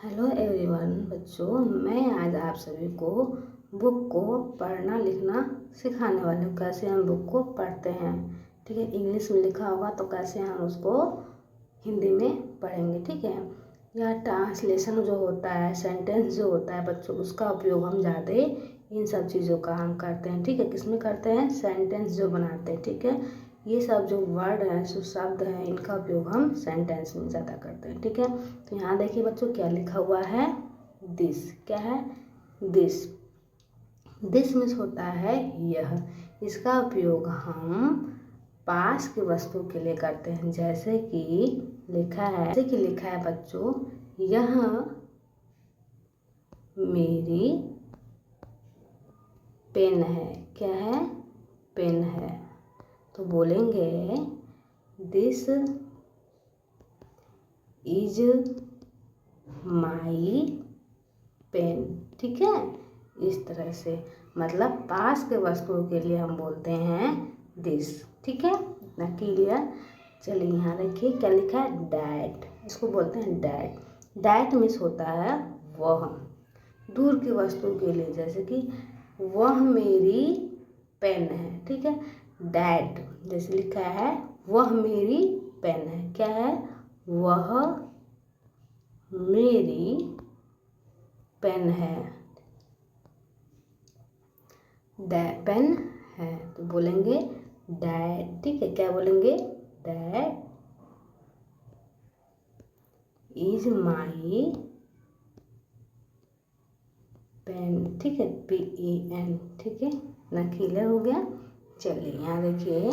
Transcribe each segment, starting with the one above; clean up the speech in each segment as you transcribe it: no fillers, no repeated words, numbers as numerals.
Hello everyone बच्चों, मैं आज आप सभी को बुक को पढ़ना लिखना सिखाने वाली हूँ। कैसे हम बुक को पढ़ते हैं, ठीक है। इंग्लिश में लिखा होगा तो कैसे हम उसको हिंदी में पढ़ेंगे, ठीक है। या ट्रांसलेशन जो होता है, सेंटेंस जो होता है बच्चों, उसका उपयोग हम ज़्यादा इन सब चीज़ों का हम करते हैं, ठीक है। किसमें करते हैं? सेंटेंस जो बनाते हैं, ठीक है। ये सब जो वर्ड हैं, जो शब्द हैं, इनका उपयोग हम सेंटेंस में ज़्यादा करते हैं, ठीक है। तो यहाँ देखिए बच्चों क्या लिखा हुआ है, दिस। क्या है? दिस। दिस मीन्स होता है यह। इसका उपयोग हम पास की वस्तु के लिए करते हैं। जैसे कि लिखा है बच्चों, यह मेरी पेन है। क्या है? पेन है। तो बोलेंगे दिस इज माई पेन, ठीक है। इस तरह से मतलब पास के वस्तुओं के लिए हम बोलते हैं दिस, ठीक है। इतना क्लियर। चलिए यहाँ देखिए क्या लिखा है, डैट। इसको बोलते हैं डैट। डैट मीन्स होता है वह। दूर की वस्तु के लिए, जैसे कि वह मेरी पेन है, ठीक है। डैट जैसे लिखा है, वह मेरी पेन है। क्या है? वह मेरी पेन है। पेन है तो बोलेंगे डैट, ठीक है। क्या बोलेंगे? डैट इज माई पेन, ठीक है। PEN, ठीक है ना। क्लियर हो गया। चलिए यहाँ देखिए,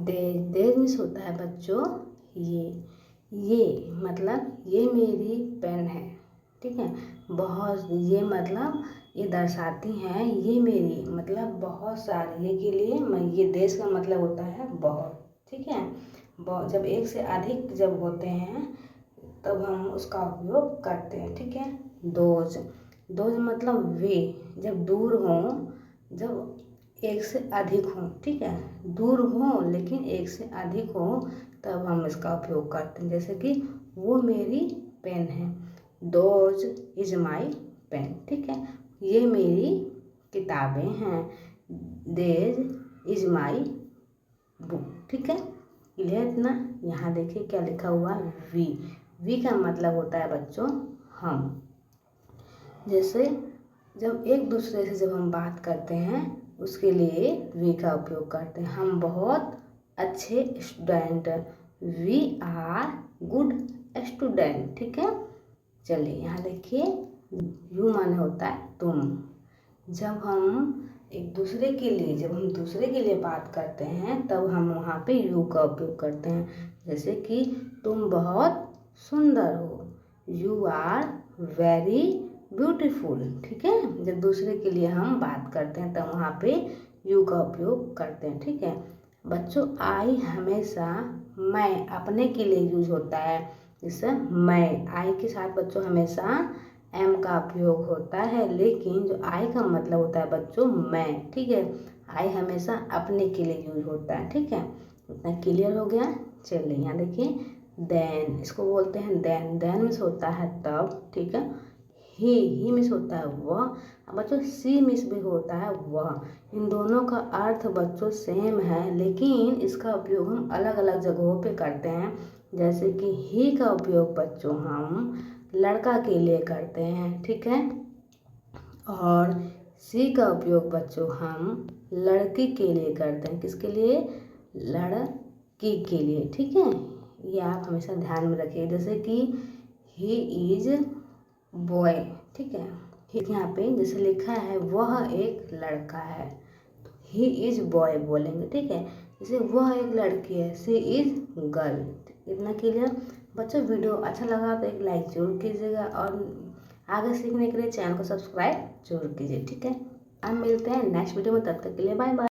देज मीन्स होता है बच्चों ये मतलब ये मेरी पेन है, ठीक है। बहुत, ये मतलब ये दर्शाती हैं, ये मेरी मतलब बहुत सारी। ये के लिए मैं, ये देश का मतलब होता है बहुत, ठीक है। जब एक से अधिक जब होते हैं तब हम उसका उपयोग करते हैं, ठीक है। दोज। दोज मतलब वे, जब दूर हों, जब एक से अधिक हों, ठीक है। दूर हों लेकिन एक से अधिक हों तब हम इसका उपयोग करते हैं। जैसे कि वो मेरी पेन है, दोज इज माई पेन, ठीक है। ये मेरी किताबें हैं, देज इज माई बुक, ठीक है। क्लियर इतना। यहाँ देखिए क्या लिखा हुआ, वी। वी का मतलब होता है बच्चों हम। जैसे जब एक दूसरे से जब हम बात करते हैं उसके लिए वी का उपयोग करते हैं। हम बहुत अच्छे student, we are good student, ठीक है। चलिए यहाँ देखिए, यू माने होता है तुम। जब हम दूसरे के लिए बात करते हैं तब हम वहाँ पे यू का उपयोग करते हैं। जैसे कि तुम बहुत सुंदर हो, यू आर वेरी ब्यूटीफुल, ठीक है। जब दूसरे के लिए हम बात करते हैं तब वहाँ पे यू का उपयोग करते हैं, ठीक है। बच्चों आई हमेशा मैं अपने के लिए यूज होता है। जैसे मैं, आई के साथ बच्चों हमेशा एम का उपयोग होता है, लेकिन जो आई का मतलब होता है बच्चों मैं, ठीक है। आई हमेशा अपने के लिए यूज होता है, ठीक है। इतना क्लियर हो गया। चलिए यहाँ देखिए, देन। इसको बोलते हैं देन। देन मीन्स होता है तब, ठीक है। ही मीन्स होता है वह। बच्चों सी मीन्स भी होता है वह। इन दोनों का अर्थ बच्चों सेम है, लेकिन इसका उपयोग हम अलग अलग जगहों पे करते हैं। जैसे कि ही का उपयोग बच्चों हम लड़का के लिए करते हैं, ठीक है। और सी का उपयोग बच्चों हम लड़की के लिए करते हैं। किसके लिए? लड़की के लिए, ठीक है। ये आप हमेशा ध्यान में रखिए। जैसे कि ही इज बॉय, ठीक है। यहाँ पे जैसे लिखा है वह एक लड़का है, तो ही इज बॉय बोलेंगे, ठीक है। जैसे वह एक लड़की है, सी इज गर्ल। इतना क्लियर। बच्चों वीडियो अच्छा लगा तो एक लाइक जरूर कीजिएगा और आगे सीखने के लिए चैनल को सब्सक्राइब जरूर कीजिए, ठीक है। अब मिलते हैं नेक्स्ट वीडियो में, तब तक के लिए बाय बाय।